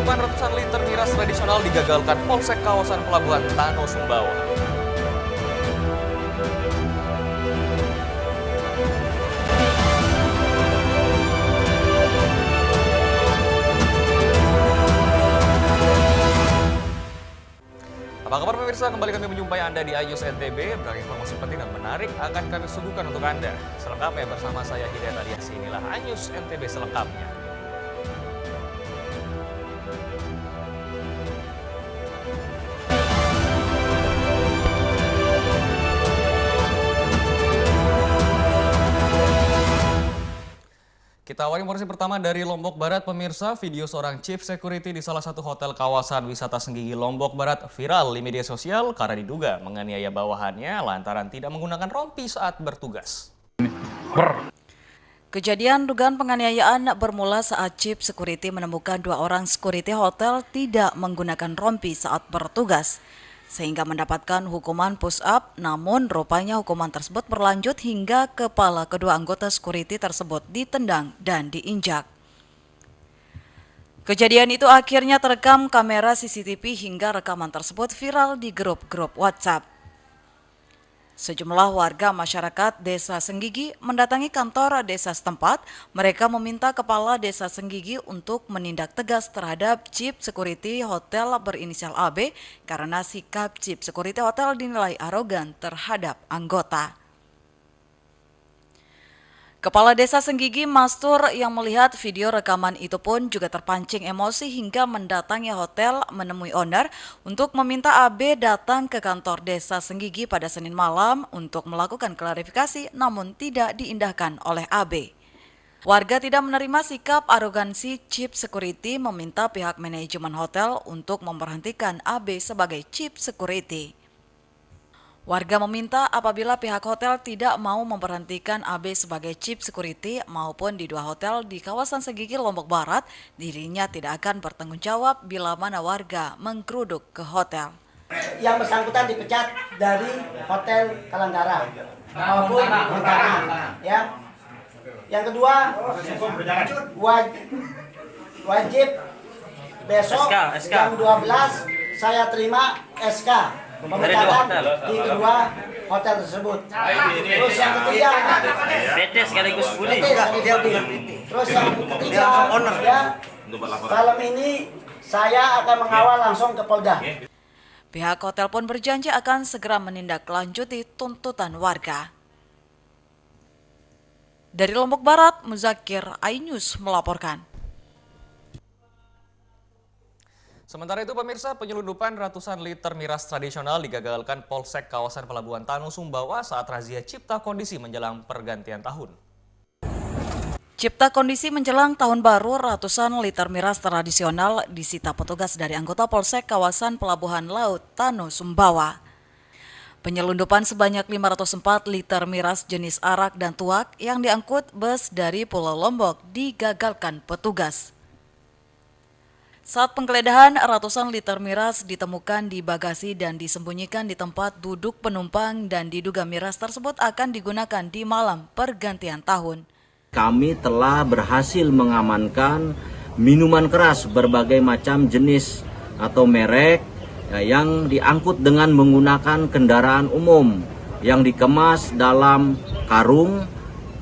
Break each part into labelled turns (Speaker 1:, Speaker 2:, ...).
Speaker 1: Penyelundupan ratusan liter miras tradisional digagalkan Polsek kawasan Pelabuhan Tano Sumbawa. Apa kabar pemirsa? Kembali kami menjumpai Anda di iNews NTB. Beragam informasi penting dan menarik akan kami suguhkan untuk Anda. Selengkapnya bersama saya Hidayat Alias. Inilah iNews NTB selengkapnya. Kita awali informasi pertama dari Lombok Barat, pemirsa. Video seorang chief security di salah satu hotel kawasan wisata Senggigi Lombok Barat viral di media sosial karena diduga menganiaya bawahannya lantaran tidak menggunakan rompi saat bertugas.
Speaker 2: Kejadian dugaan penganiayaan bermula saat chief security menemukan dua orang security hotel tidak menggunakan rompi saat bertugas, sehingga mendapatkan hukuman push up, namun rupanya hukuman tersebut berlanjut hingga kepala kedua anggota security tersebut ditendang dan diinjak. Kejadian itu akhirnya terekam kamera CCTV hingga rekaman tersebut viral di grup-grup WhatsApp. Sejumlah warga masyarakat Desa Senggigi mendatangi kantor desa setempat. Mereka meminta Kepala Desa Senggigi untuk menindak tegas terhadap Chief Security Hotel berinisial AB karena sikap Chief Security Hotel dinilai arogan terhadap anggota. Kepala Desa Senggigi Mastur yang melihat video rekaman itu pun juga terpancing emosi hingga mendatangi hotel menemui owner untuk meminta AB datang ke kantor Desa Senggigi pada Senin malam untuk melakukan klarifikasi, namun tidak diindahkan oleh AB. Warga tidak menerima sikap arogansi Chief Security, meminta pihak manajemen hotel untuk memberhentikan AB sebagai Chief Security. Warga meminta apabila pihak hotel tidak mau memberhentikan AB sebagai Chief Security maupun di dua hotel di kawasan Senggigi Lombok Barat, dirinya tidak akan bertanggung jawab bila mana warga menggeruduk ke hotel.
Speaker 3: Yang bersangkutan dipecat dari Hotel Kalanggara maupun Montana, ya. Yang kedua, wajib besok jam 12 saya terima SK pemecatan di kedua hotel tersebut. Terus yang ketiga,
Speaker 4: PT sekaligus Budi.
Speaker 3: Terus yang ketiga, ya, malam ini saya akan mengawal langsung ke Polda.
Speaker 2: Pihak hotel pun berjanji akan segera menindaklanjuti tuntutan warga. Dari Lombok Barat, Muzakir, iNews melaporkan.
Speaker 1: Sementara itu pemirsa, penyelundupan ratusan liter miras tradisional digagalkan Polsek kawasan Pelabuhan Tano Sumbawa saat razia cipta kondisi menjelang pergantian tahun.
Speaker 2: Cipta kondisi menjelang tahun baru, ratusan liter miras tradisional disita petugas dari anggota Polsek kawasan Pelabuhan Laut Tano Sumbawa. Penyelundupan sebanyak 504 liter miras jenis arak dan tuak yang diangkut bus dari Pulau Lombok digagalkan petugas. Saat penggeledahan, ratusan liter miras ditemukan di bagasi dan disembunyikan di tempat duduk penumpang dan diduga miras tersebut akan digunakan di malam pergantian tahun.
Speaker 5: Kami telah berhasil mengamankan minuman keras berbagai macam jenis atau merek yang diangkut dengan menggunakan kendaraan umum yang dikemas dalam karung,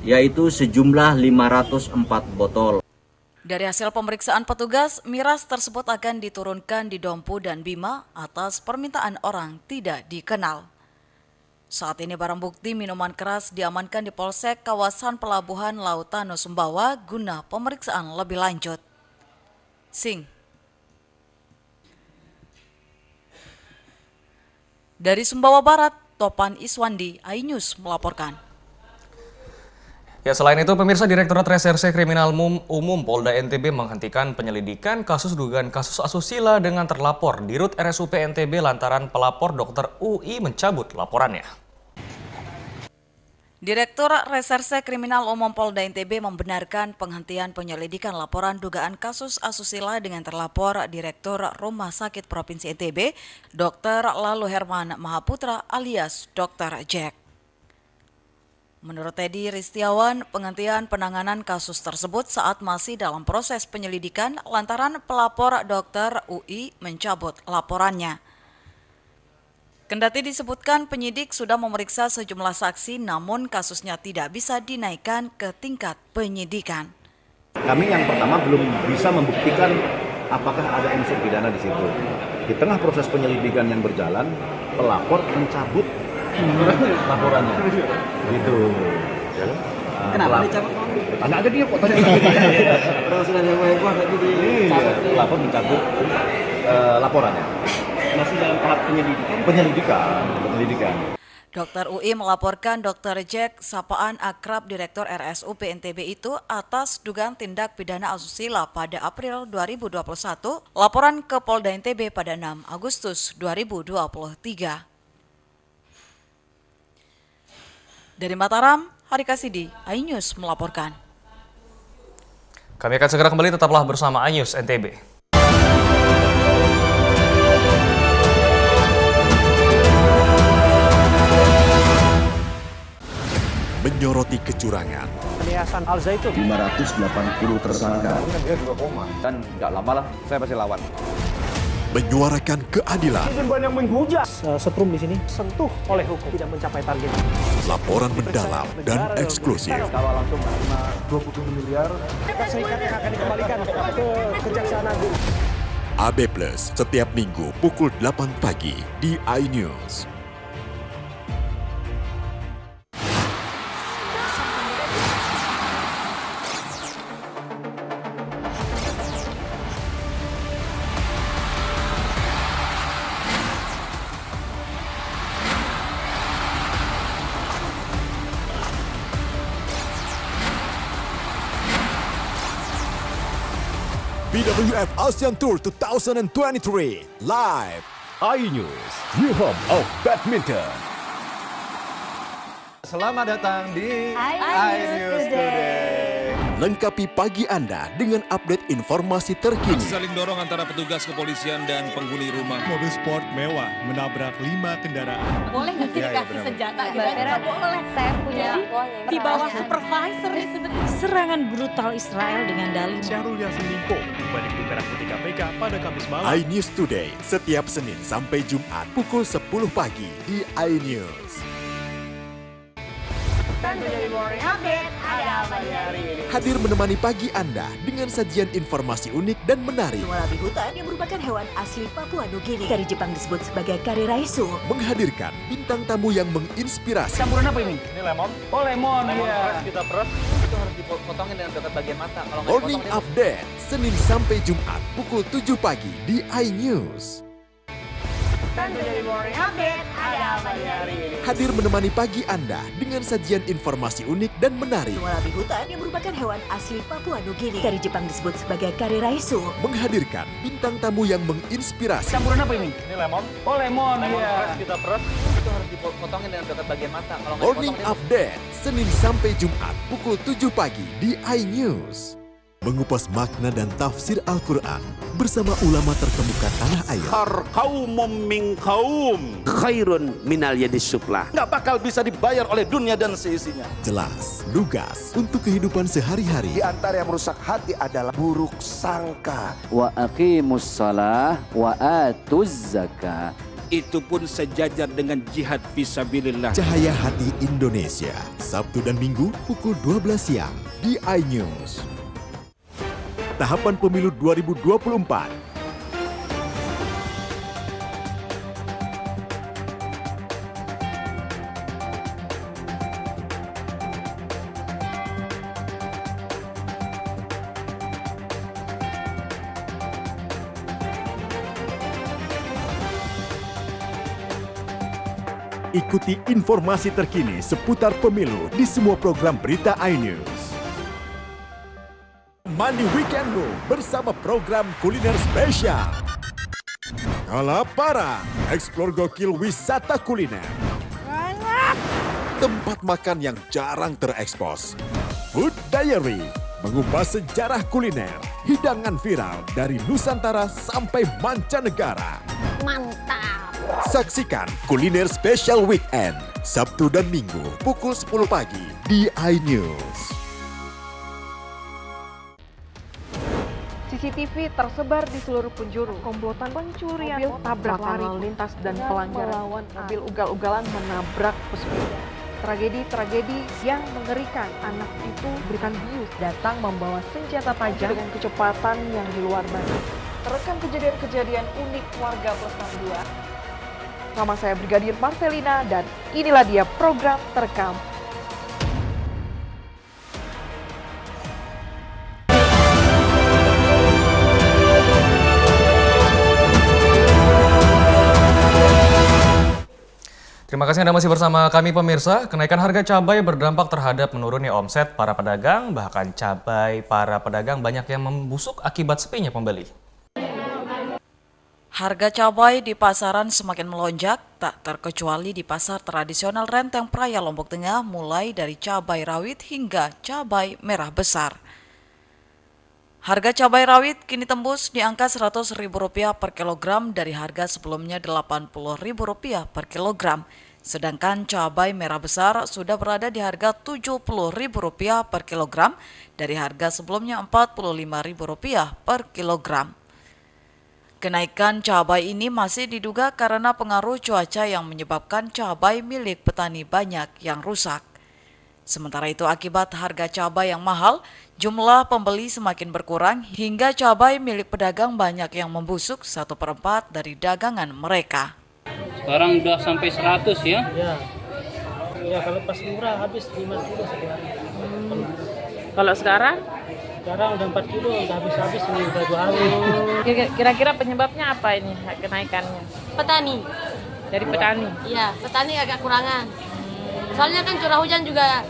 Speaker 5: yaitu sejumlah 504 botol.
Speaker 2: Dari hasil pemeriksaan petugas, miras tersebut akan diturunkan di Dompu dan Bima atas permintaan orang tidak dikenal. Saat ini barang bukti minuman keras diamankan di Polsek kawasan Pelabuhan Laut Tano Sumbawa guna pemeriksaan lebih lanjut. Dari Sumbawa Barat, Topan Iswandi, iNews melaporkan.
Speaker 1: Ya, selain itu, pemirsa, Direktorat Reserse Kriminal Umum Polda NTB menghentikan penyelidikan kasus dugaan kasus asusila dengan terlapor di Rut RSUP NTB lantaran pelapor Dr. UI mencabut laporannya.
Speaker 2: Direktur Reserse Kriminal Umum Polda NTB membenarkan penghentian penyelidikan laporan dugaan kasus asusila dengan terlapor Direktur Rumah Sakit Provinsi NTB, Dr. Lalu Herman Mahaputra alias Dr. Jack. Menurut Teddy Ristiawan, penghentian penanganan kasus tersebut saat masih dalam proses penyelidikan lantaran pelapor Dr. UI mencabut laporannya. Kendati disebutkan penyidik sudah memeriksa sejumlah saksi, namun kasusnya tidak bisa dinaikkan ke tingkat penyidikan.
Speaker 6: Kami yang pertama belum bisa membuktikan apakah ada unsur pidana di situ. Di tengah proses penyelidikan yang berjalan, pelapor mencabut laporannya. Gitu.
Speaker 3: Kenapa dicabut?
Speaker 6: Karena ada dia kok tanya.
Speaker 3: Terus ada yang mau kuat gitu.
Speaker 6: Pelapor mencabut laporannya.
Speaker 3: Masih dalam tahap
Speaker 6: Penyelidikan.
Speaker 2: Dr. UI melaporkan Dr. Jack, sapaan akrab Direktur RSUP NTB itu atas dugaan tindak pidana asusila pada April 2021, laporan ke Polda NTB pada 6 Agustus 2023. Dari Mataram, Hari Kasidi, iNews melaporkan.
Speaker 1: Kami akan segera kembali, tetaplah bersama iNews NTB.
Speaker 7: Menyoroti kecurangan.
Speaker 8: Yayasan Al Zaitun
Speaker 6: 580 tersangka.
Speaker 9: Dan nggak lama lah, saya pasti lawan.
Speaker 7: Menyuarakan keadilan.
Speaker 8: banyak menghujat. Setrum di sini sentuh oleh hukum, tidak mencapai target.
Speaker 7: Laporan mendalam dan eksklusif.
Speaker 9: Kalau langsung
Speaker 8: 20 miliar. Serikat yang akan dikembalikan ke Kejaksaan Agung.
Speaker 7: AB Plus setiap minggu pukul 8 pagi di iNews. BWF ASEAN Tour 2023 live iNews, new home of badminton.
Speaker 9: selamat datang di iNews Today.
Speaker 7: Lengkapi pagi Anda dengan update informasi terkini.
Speaker 10: Saling dorong antara petugas kepolisian dan penghuni rumah.
Speaker 11: Mobil sport mewah menabrak 5 kendaraan.
Speaker 12: Boleh nggak sih dikasih senjata? Nggak boleh. Saya punya di bawah supervisor nih sebenarnya.
Speaker 13: Serangan brutal Israel dengan dalih
Speaker 11: Syahrul Yassin Limpo balik di Merah Putih KPK pada Kamis malam.
Speaker 7: iNews Today setiap Senin sampai Jumat pukul 10 pagi di iNews.
Speaker 12: Tentunya di Morning Update ada apa di hari ini?
Speaker 7: Hadir menemani pagi Anda dengan sajian informasi unik dan menarik.
Speaker 14: Walabi hutan yang merupakan hewan asli Papua Nugini. Dari Jepang disebut sebagai kare raisu.
Speaker 7: Menghadirkan bintang tamu yang menginspirasi.
Speaker 8: Campuran apa ini? Ini lemon. Oh lemon,
Speaker 9: Lemon kita peres, itu harus dipotongin dengan dekat bagian mata. Kalau nggak
Speaker 7: Morning
Speaker 9: dipotong,
Speaker 7: Update Senin sampai Jumat pukul 7 pagi di iNews.
Speaker 12: Tentunya di Morning Update ada apa di hari ini?
Speaker 7: Hadir menemani pagi Anda dengan sajian informasi unik dan menarik.
Speaker 14: Walabi hutan yang merupakan hewan asli Papua Nugini. Dari Jepang disebut sebagai kare raisu.
Speaker 7: Menghadirkan bintang tamu yang menginspirasi.
Speaker 8: Campuran apa ini? Ini lemon. Oh lemon,
Speaker 9: peres, kita peres, itu harus dipotongin dengan dekat bagian mata. Kalau nggak
Speaker 7: Morning
Speaker 9: dipotong,
Speaker 7: Update Senin sampai Jumat pukul 7 pagi di iNews. Mengupas makna dan tafsir Al-Quran bersama ulama terkemuka tanah air.
Speaker 15: Kaumum min kaum khairun minal yadis suflah. Nggak bakal bisa dibayar oleh dunia dan seisinya.
Speaker 7: Jelas, lugas untuk kehidupan sehari-hari.
Speaker 16: Di antara yang merusak hati adalah buruk sangka.
Speaker 17: Wa aqimus shalah wa atuz zakah.
Speaker 15: Itu pun sejajar dengan jihad fisabilillah.
Speaker 7: Cahaya Hati Indonesia, Sabtu dan Minggu pukul 12 siang di iNews. Tahapan Pemilu 2024. Ikuti informasi terkini seputar pemilu di semua program berita iNews. Mandi weekendmu bersama program kuliner spesial. Kalaparan, eksplor gokil wisata kuliner. Tempat makan yang jarang terekspos. Food Diary, mengupas sejarah kuliner, hidangan viral dari Nusantara sampai mancanegara.
Speaker 12: Mantap.
Speaker 7: Saksikan Kuliner Spesial Weekend, Sabtu dan Minggu pukul 10 pagi di iNews.
Speaker 18: CCTV tersebar di seluruh penjuru. Komplotan pencurian mobil, tabrak lari lalu lintas dan pelanggaran melawan mobil ugal-ugalan menabrak pesepeda. Tragedi-tragedi yang mengerikan. Anak itu berikan bius, datang membawa senjata tajam dengan kecepatan yang di luar batas. Terekam kejadian-kejadian unik warga Plus 62. Nama saya Brigadir Marcelina dan inilah dia program Terekam.
Speaker 1: Terima kasih Anda masih bersama kami pemirsa. Kenaikan harga cabai berdampak terhadap menurunnya omset para pedagang, bahkan cabai para pedagang banyak yang membusuk akibat sepinya pembeli.
Speaker 2: Harga cabai di pasaran semakin melonjak, tak terkecuali di pasar tradisional Renteng Praya Lombok Tengah, mulai dari cabai rawit hingga cabai merah besar. Harga cabai rawit kini tembus di angka Rp100.000 per kilogram dari harga sebelumnya Rp80.000 per kilogram. Sedangkan cabai merah besar sudah berada di harga Rp70.000 per kilogram dari harga sebelumnya Rp45.000 per kilogram. Kenaikan cabai ini masih diduga karena pengaruh cuaca yang menyebabkan cabai milik petani banyak yang rusak. Sementara itu akibat harga cabai yang mahal, jumlah pembeli semakin berkurang hingga cabai milik pedagang banyak yang membusuk 1/4 dari dagangan mereka.
Speaker 19: Sekarang udah sampai 100 ya?
Speaker 20: Ya kalau pas murah habis 5 kilo satu hari.
Speaker 18: Kalau sekarang?
Speaker 20: Sekarang udah 4 kilo, udah habis ini udah 2 hari.
Speaker 18: Kira-kira penyebabnya apa ini kenaikannya?
Speaker 12: Petani.
Speaker 18: Dari petani?
Speaker 12: Iya, petani agak kurangan. Soalnya kan curah hujan juga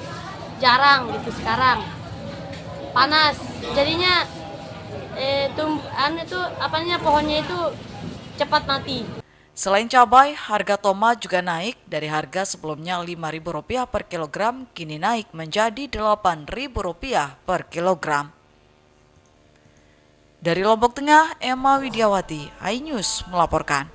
Speaker 12: jarang gitu sekarang. Panas. Jadinya pohonnya itu cepat mati.
Speaker 2: Selain cabai, harga tomat juga naik dari harga sebelumnya Rp5.000 per kilogram, kini naik menjadi Rp8.000 per kilogram. Dari Lombok Tengah, Emma Widiawati, iNews melaporkan.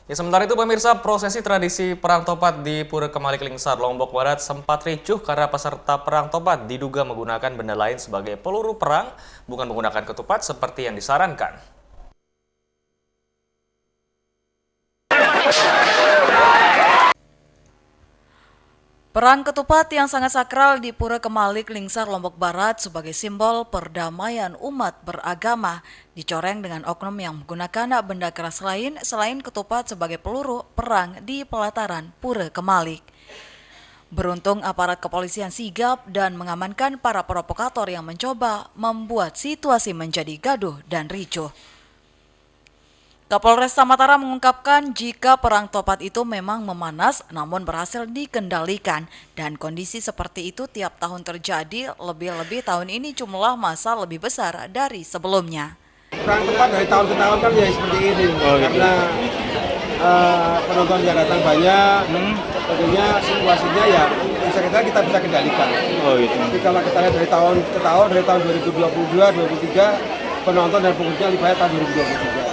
Speaker 1: Ya, sementara itu pemirsa, prosesi tradisi perang topat di Pura Kemalik Lingsar, Lombok Barat sempat ricuh karena peserta perang topat diduga menggunakan benda lain sebagai peluru perang, bukan menggunakan ketupat seperti yang disarankan.
Speaker 2: Perang ketupat yang sangat sakral di Pura Kemalik Lingsar, Lombok Barat sebagai simbol perdamaian umat beragama dicoreng dengan oknum yang menggunakan benda keras lain selain ketupat sebagai peluru perang di pelataran Pura Kemalik. Beruntung aparat kepolisian sigap dan mengamankan para provokator yang mencoba membuat situasi menjadi gaduh dan ricuh. Kapolresta Mataram mengungkapkan jika perang topat itu memang memanas namun berhasil dikendalikan dan kondisi seperti itu tiap tahun terjadi, lebih-lebih tahun ini jumlah massa lebih besar dari sebelumnya.
Speaker 21: Perang topat dari tahun ke tahun kan ya seperti ini karena penonton yang datang banyak, tentunya situasinya ya kita bisa kendalikan. Tapi kalau kita lihat dari tahun ke tahun, dari tahun 2022, 2023 penonton dan pengunjung lebih banyak tahun 2023.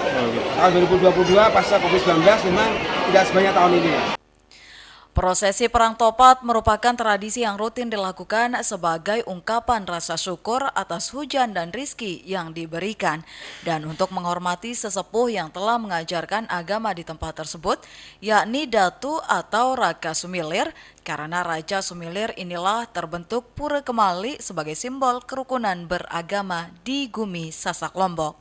Speaker 21: Tahun 2022 pasca COVID-19 memang tidak sebanyak tahun ini.
Speaker 2: Prosesi perang topat merupakan tradisi yang rutin dilakukan sebagai ungkapan rasa syukur atas hujan dan rizki yang diberikan dan untuk menghormati sesepuh yang telah mengajarkan agama di tempat tersebut, yakni Datu atau Raka Sumilir, karena Raja Sumilir inilah terbentuk Pura Kemalik sebagai simbol kerukunan beragama di Gumi Sasak Lombok.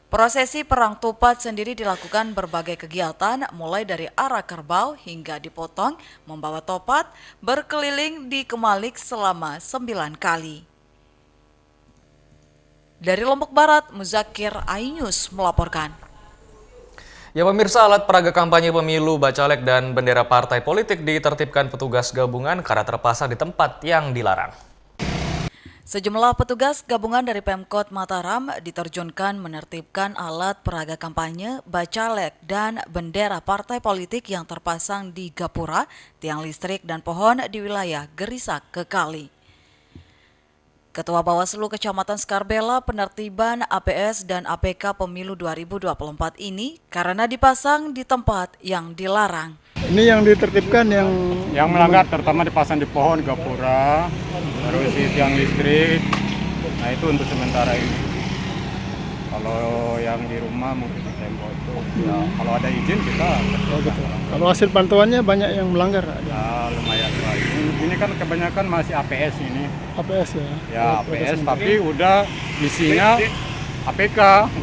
Speaker 2: Prosesi perang topat sendiri dilakukan berbagai kegiatan mulai dari arah kerbau hingga dipotong, membawa topat, berkeliling di Kemalik selama 9 kali. Dari Lombok Barat, Muzakir, iNews melaporkan.
Speaker 1: Ya pemirsa, alat peraga kampanye pemilu, bacalek dan bendera partai politik ditertibkan petugas gabungan karena terpasang di tempat yang dilarang.
Speaker 2: Sejumlah petugas gabungan dari Pemkot Mataram diterjunkan menertibkan alat peraga kampanye, bacalek, dan bendera partai politik yang terpasang di gapura, tiang listrik, dan pohon di wilayah Gerisak Kekali. Ketua Bawaslu Kecamatan Skarbela penertiban APS dan APK Pemilu 2024 ini karena dipasang di tempat yang dilarang.
Speaker 8: Ini yang ditertibkan yang melanggar terutama dipasang di pohon gapura, terus di tiang listrik. Nah itu untuk sementara ini. Kalau yang di rumah mungkin di tembok itu, ya kalau ada izin kita. Kalau hasil pantauannya banyak yang melanggar? Ya lumayan lah. Ini kan kebanyakan masih APS ini. APS ya? Ya APS, tapi udah isinya APK,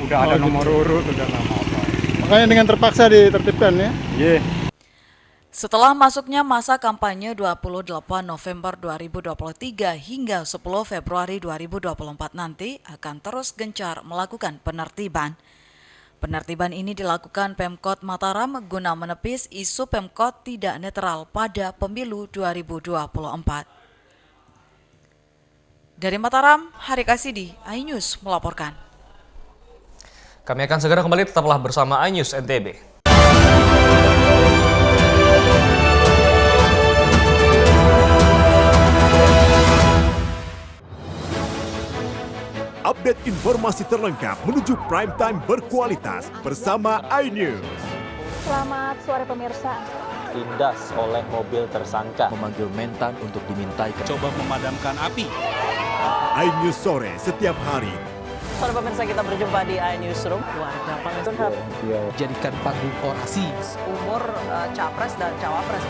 Speaker 8: udah ada nomor urut, udah nama apa. Makanya dengan terpaksa ditertibkan ya? Iya.
Speaker 2: Setelah masuknya masa kampanye 28 November 2023 hingga 10 Februari 2024 nanti akan terus gencar melakukan penertiban. Penertiban ini dilakukan Pemkot Mataram guna menepis isu Pemkot tidak netral pada pemilu 2024. Dari Mataram, Hari Kasidi, iNews melaporkan.
Speaker 1: Kami akan segera kembali, tetaplah bersama iNews NTB.
Speaker 7: Update informasi terlengkap menuju prime time berkualitas bersama iNews.
Speaker 14: Selamat sore pemirsa.
Speaker 4: Ditindas oleh mobil tersangka. Memanggil mentan untuk dimintai. Coba memadamkan api.
Speaker 7: iNews sore setiap hari.
Speaker 9: Sore pemirsa, kita berjumpa di iNewsroom. Warga Pangandaran
Speaker 4: Jadikan panggung orasi.
Speaker 9: Umur capres dan cawapres.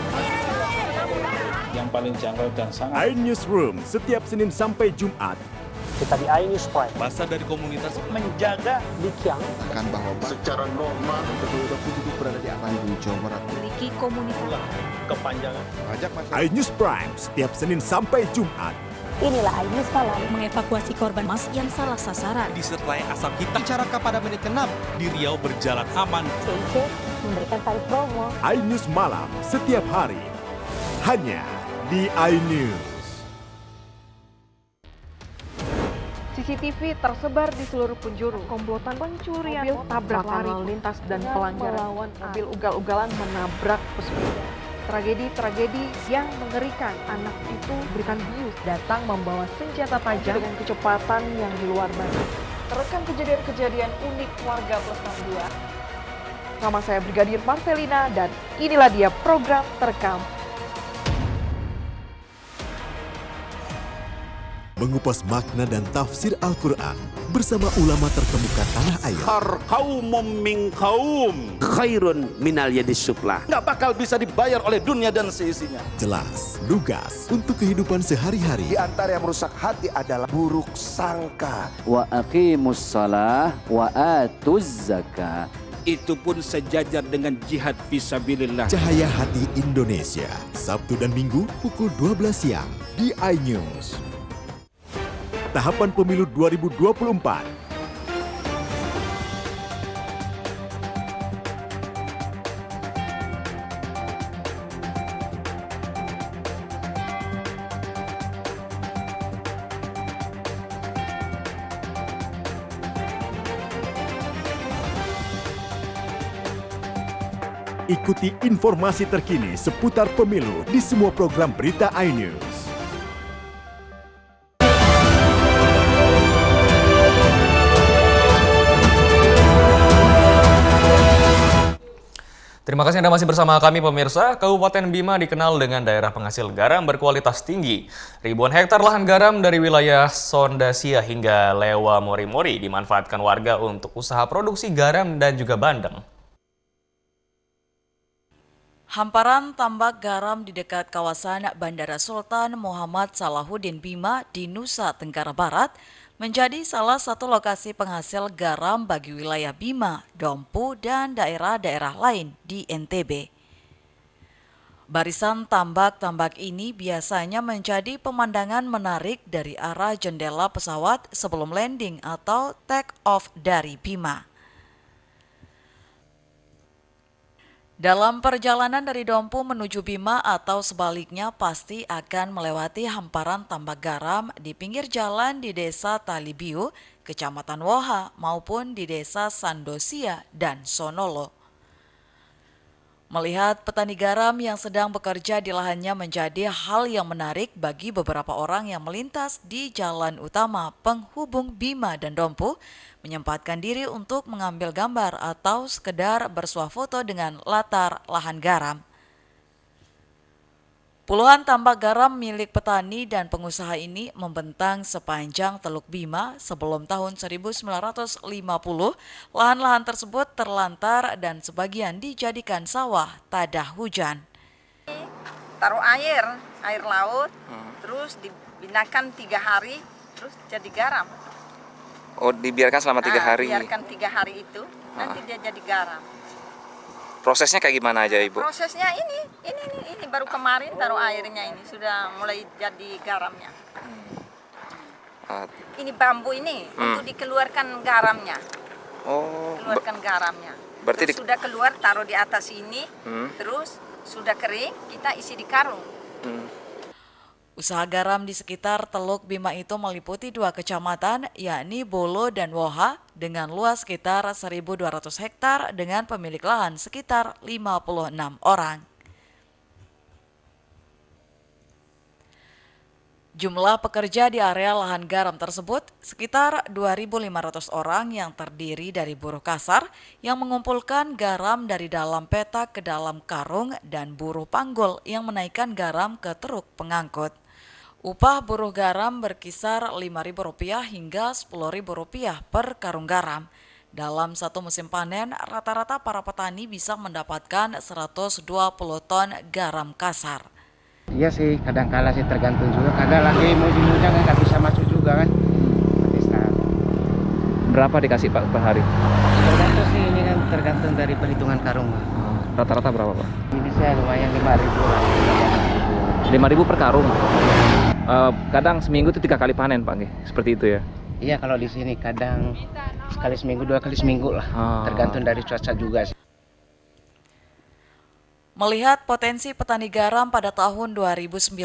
Speaker 4: Yang paling janggal dan sangat.
Speaker 7: iNewsroom setiap Senin sampai Jumat.
Speaker 4: Kita di iNews Prime. Masa dari komunitas menjaga Bikyang.
Speaker 16: Akan bahwa secara normal untuk duduk berada di Bandung, Jawa Barat.
Speaker 14: Memiliki komunitas.
Speaker 4: Kepanjangan.
Speaker 7: iNews Prime setiap Senin sampai Jumat.
Speaker 14: Inilah iNews Malam mengevakuasi korban mas yang salah sasaran.
Speaker 4: Disertai asap hitam. Bicara kepada menit ke-6 di Riau berjalan aman.
Speaker 14: CIC memberikan tarif promo.
Speaker 7: iNews Malam setiap hari. Hanya di iNews.
Speaker 18: CCTV tersebar di seluruh penjuru. Komplotan pencurian mobil, tabrakan lalu lintas dan pelanggaran melawan mobil ugal-ugalan menabrak pesepeda. Tragedi-tragedi yang mengerikan. Anak itu berikan bius datang membawa senjata tajam dengan kecepatan yang di luar batas. Terekam kejadian-kejadian unik warga Plus 62. Nama saya Brigadir Marcelina dan inilah dia program Terekam.
Speaker 7: Mengupas makna dan tafsir Al-Quran bersama ulama terkemuka tanah air.
Speaker 15: Kaumum min kaum khairun minal yadis sufla. Nggak bakal bisa dibayar oleh dunia dan seisinya.
Speaker 7: Jelas, lugas untuk kehidupan sehari-hari.
Speaker 16: Di antara yang merusak hati adalah buruk sangka.
Speaker 17: Wa aqimus shalah wa atuz zakah.
Speaker 4: Itu pun sejajar dengan jihad fisabilillah.
Speaker 7: Cahaya Hati Indonesia, Sabtu dan Minggu pukul 12 siang di iNews. Tahapan Pemilu 2024. Ikuti informasi terkini seputar pemilu di semua program berita iNews.
Speaker 1: Terima kasih Anda masih bersama kami pemirsa. Kabupaten Bima dikenal dengan daerah penghasil garam berkualitas tinggi. Ribuan hektar lahan garam dari wilayah Sondasia hingga Lewa Mori-Mori dimanfaatkan warga untuk usaha produksi garam dan juga bandeng.
Speaker 2: Hamparan tambak garam di dekat kawasan Bandara Sultan Muhammad Salahuddin Bima di Nusa Tenggara Barat menjadi salah satu lokasi penghasil garam bagi wilayah Bima, Dompu, dan daerah-daerah lain di NTB. Barisan tambak-tambak ini biasanya menjadi pemandangan menarik dari arah jendela pesawat sebelum landing atau take off dari Bima. Dalam perjalanan dari Dompu menuju Bima atau sebaliknya pasti akan melewati hamparan tambak garam di pinggir jalan di Desa Talibiu, Kecamatan Woha maupun di Desa Sandosia dan Sonolo. Melihat petani garam yang sedang bekerja di lahannya menjadi hal yang menarik bagi beberapa orang yang melintas di jalan utama penghubung Bima dan Dompu, menyempatkan diri untuk mengambil gambar atau sekedar bersuah foto dengan latar lahan garam. Puluhan tambak garam milik petani dan pengusaha ini membentang sepanjang Teluk Bima sebelum tahun 1950. Lahan-lahan tersebut terlantar dan sebagian dijadikan sawah tada hujan.
Speaker 5: Taruh air laut, terus dibinakan 3 hari, terus jadi garam.
Speaker 1: Oh, dibiarkan selama 3 hari?
Speaker 5: Biarkan 3 hari itu, nanti dia jadi garam.
Speaker 1: Prosesnya kayak gimana aja, Ibu?
Speaker 5: Prosesnya ini baru kemarin taruh airnya ini sudah mulai jadi garamnya. Ini bambu ini untuk dikeluarkan garamnya.
Speaker 1: Oh.
Speaker 5: Keluarkan garamnya.
Speaker 1: Berarti
Speaker 5: sudah keluar, taruh di atas ini, terus sudah kering, kita isi di karung.
Speaker 2: Usaha garam di sekitar Teluk Bima itu meliputi 2 kecamatan, yakni Bolo dan Woha, dengan luas sekitar 1.200 hektar dengan pemilik lahan sekitar 56 orang. Jumlah pekerja di area lahan garam tersebut sekitar 2.500 orang yang terdiri dari buruh kasar yang mengumpulkan garam dari dalam petak ke dalam karung dan buruh panggul yang menaikkan garam ke truk pengangkut. Upah buruh garam berkisar Rp5.000 hingga Rp10.000 per karung garam. Dalam satu musim panen, rata-rata para petani bisa mendapatkan 120 ton garam kasar.
Speaker 22: Iya sih, kadang-kala sih tergantung juga. Kadang lagi musim hujan kan nggak bisa masuk juga kan.
Speaker 1: Berapa dikasih Pak per hari?
Speaker 22: Tergantung sih, ini kan tergantung dari perhitungan karung.
Speaker 1: Rata-rata berapa Pak?
Speaker 22: Ini saya lumayan 5.000 lah.
Speaker 1: 5.000 per karung? Kadang seminggu itu 3 kali panen Pak, seperti itu ya?
Speaker 22: Iya, kalau di sini kadang sekali seminggu, 2 kali seminggu lah. Tergantung dari cuaca juga sih.
Speaker 2: Melihat potensi petani garam pada tahun 2009,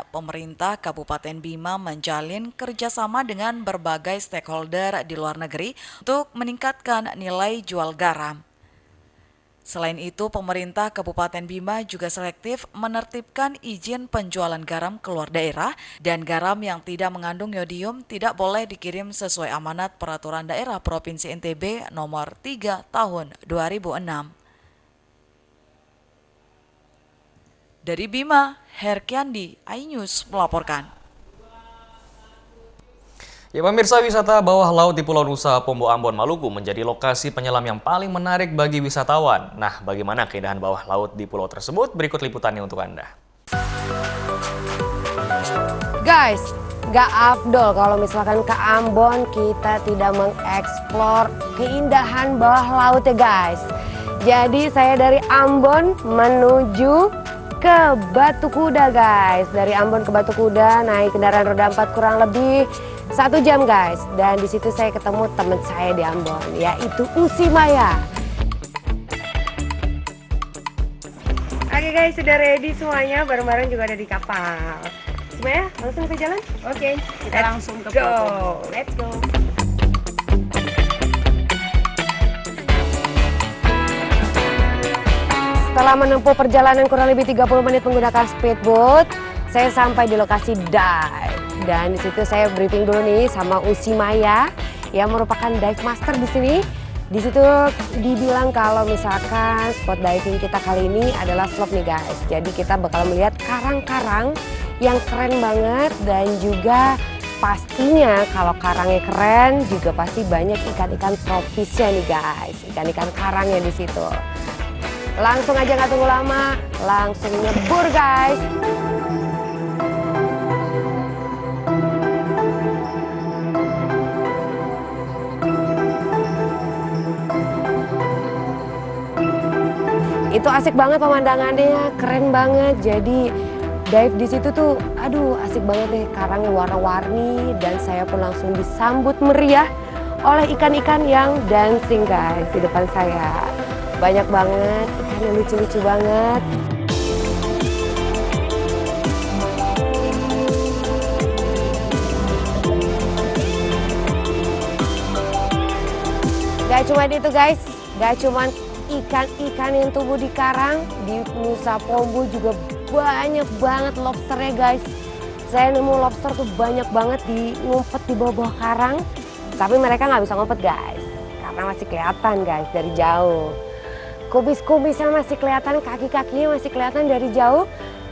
Speaker 2: pemerintah Kabupaten Bima menjalin kerjasama dengan berbagai stakeholder di luar negeri untuk meningkatkan nilai jual garam. Selain itu, pemerintah Kabupaten Bima juga selektif menertibkan izin penjualan garam keluar daerah dan garam yang tidak mengandung yodium tidak boleh dikirim sesuai amanat Peraturan Daerah Provinsi NTB Nomor 3 Tahun 2006. Dari Bima, Herkiandi, iNews melaporkan.
Speaker 1: Ya pemirsa, wisata bawah laut di Pulau Nusa, Pombo Ambon, Maluku menjadi lokasi penyelam yang paling menarik bagi wisatawan. Nah, bagaimana keindahan bawah laut di pulau tersebut? Berikut liputannya untuk Anda.
Speaker 23: Guys, gak afdol kalau misalkan ke Ambon kita tidak mengeksplor keindahan bawah laut ya guys. Jadi saya dari Ambon menuju ke Batu Kuda guys. Dari Ambon ke Batu Kuda naik kendaraan roda 4 kurang lebih 1 jam guys, dan di situ saya ketemu teman saya di Ambon, yaitu Usi Maya. Oke guys, sudah ready semuanya, bareng-bareng juga ada di kapal. Maya, langsung ke jalan? Oke, kita langsung ke go. Let's go. Setelah menempuh perjalanan kurang lebih 30 menit menggunakan speedboat, saya sampai di lokasi dive. Dan di situ saya briefing dulu nih sama Usi Maya yang merupakan dive master di sini. Di situ dibilang kalau misalkan spot diving kita kali ini adalah slope nih guys. Jadi kita bakal melihat karang-karang yang keren banget, dan juga pastinya kalau karangnya keren juga pasti banyak ikan-ikan tropisnya nih guys. Ikan-ikan karangnya di situ. Langsung aja nggak tunggu lama, langsung nyebur guys. Itu asik banget pemandangannya, keren banget. Jadi dive di situ tuh, aduh asik banget deh, karangnya warna-warni, dan saya pun langsung disambut meriah oleh ikan-ikan yang dancing guys di depan saya. Banyak banget, ikannya lucu-lucu banget. Gak cuma itu guys, gak cuma ikan-ikan yang tumbuh di karang, di Nusa Pombo juga banyak banget lobsternya guys. Saya nemu lobster tuh banyak banget ngumpet di bawah-bawah karang, tapi mereka nggak bisa ngumpet guys, karena masih kelihatan guys dari jauh. Kubis-kubisnya masih kelihatan, kaki-kakinya masih kelihatan dari jauh,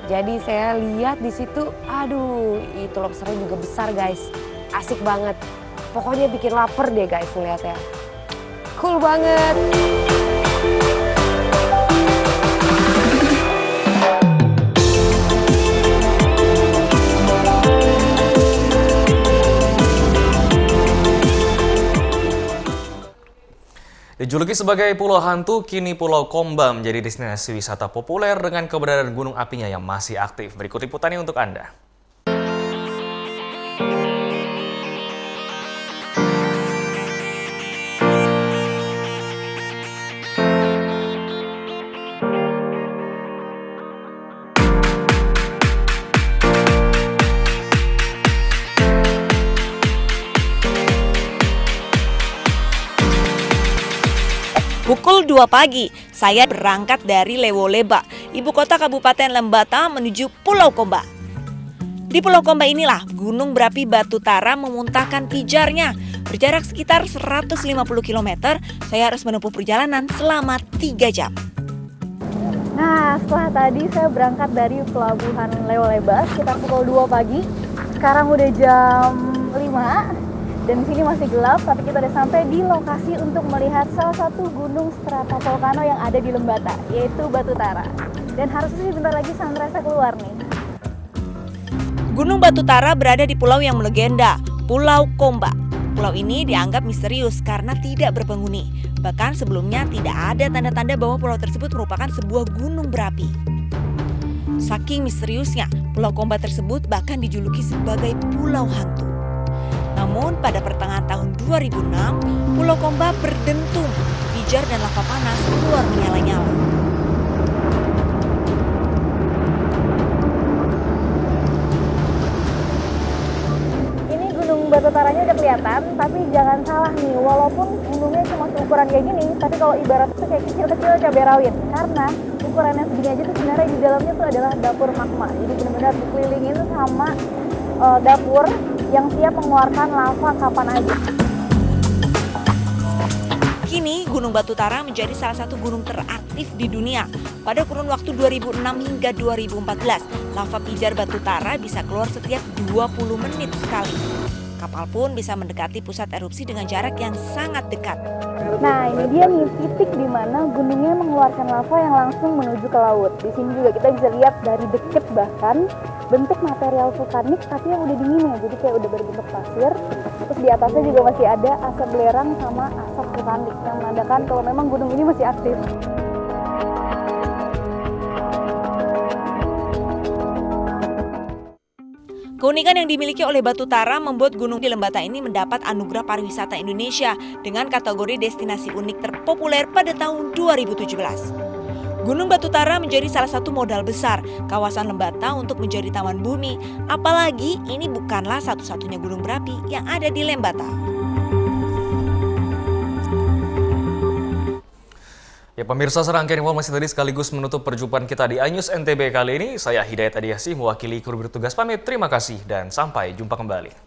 Speaker 23: Jadi saya lihat di situ, aduh, itu lobsternya juga besar guys. Asik banget. Pokoknya bikin lapar deh guys ngeliatnya. Cool banget.
Speaker 1: Dijuluki sebagai Pulau Hantu, kini Pulau Komba menjadi destinasi wisata populer dengan keberadaan gunung apinya yang masih aktif. Berikut liputannya untuk Anda.
Speaker 3: Pukul 2 pagi, saya berangkat dari Lewoleba, ibu kota Kabupaten Lembata menuju Pulau Komba. Di Pulau Komba inilah gunung berapi Batu Tara memuntahkan pijarnya. Berjarak sekitar 150 km, saya harus menempuh perjalanan selama 3 jam.
Speaker 6: Nah, setelah tadi saya berangkat dari Pelabuhan Lewoleba sekitar pukul 2 pagi. Sekarang udah jam 5. Dan di sini masih gelap, tapi kita udah sampai di lokasi untuk melihat salah satu gunung stratovolcano yang ada di Lembata, yaitu Batu Tara. Dan harusnya sih bentar lagi sunrise keluar nih.
Speaker 3: Gunung Batu Tara berada di pulau yang melegenda, Pulau Komba. Pulau ini dianggap misterius karena tidak berpenghuni. Bahkan sebelumnya tidak ada tanda-tanda bahwa pulau tersebut merupakan sebuah gunung berapi. Saking misteriusnya, Pulau Komba tersebut bahkan dijuluki sebagai Pulau Hantu. Namun pada pertengahan tahun 2006, Pulau Komba berdentum, pijar dan lava panas keluar menyala-nyala.
Speaker 6: Ini Gunung Batu Taranya udah kelihatan, tapi jangan salah nih, walaupun gunungnya cuma ukuran kayak gini, tapi kalau ibarat itu kayak kecil-kecil cabai rawit. Karena ukurannya segini aja tuh sebenarnya di dalamnya tuh adalah dapur magma. Jadi benar-benar dikelilingin sama dapur yang siap mengeluarkan lava kapan aja.
Speaker 3: Kini Gunung Batu Tara menjadi salah satu gunung teraktif di dunia. Pada kurun waktu 2006 hingga 2014, lava pijar Batu Tara bisa keluar setiap 20 menit sekali. Kapal pun bisa mendekati pusat erupsi dengan jarak yang sangat dekat.
Speaker 6: Nah, ini dia nih titik di mana gunungnya mengeluarkan lava yang langsung menuju ke laut. Di sini juga kita bisa lihat dari dekat bahkan bentuk material vulkanik tapi yang udah dingin ya, jadi kayak udah berbentuk pasir. Terus di atasnya juga masih ada asap belerang sama asap vulkanik yang menandakan kalau memang gunung ini masih aktif.
Speaker 3: Keunikan yang dimiliki oleh Batu Tara membuat gunung di Lembata ini mendapat anugerah pariwisata Indonesia dengan kategori destinasi unik terpopuler pada tahun 2017. Gunung Batu Tara menjadi salah satu modal besar kawasan Lembata untuk menjadi taman bumi, apalagi ini bukanlah satu-satunya gunung berapi yang ada di Lembata.
Speaker 1: Ya pemirsa, serangkaian informasi tadi sekaligus menutup perjumpaan kita di iNews NTB kali ini. Saya Hidayat Adiasih mewakili kru bertugas pamit. Terima kasih dan sampai jumpa kembali.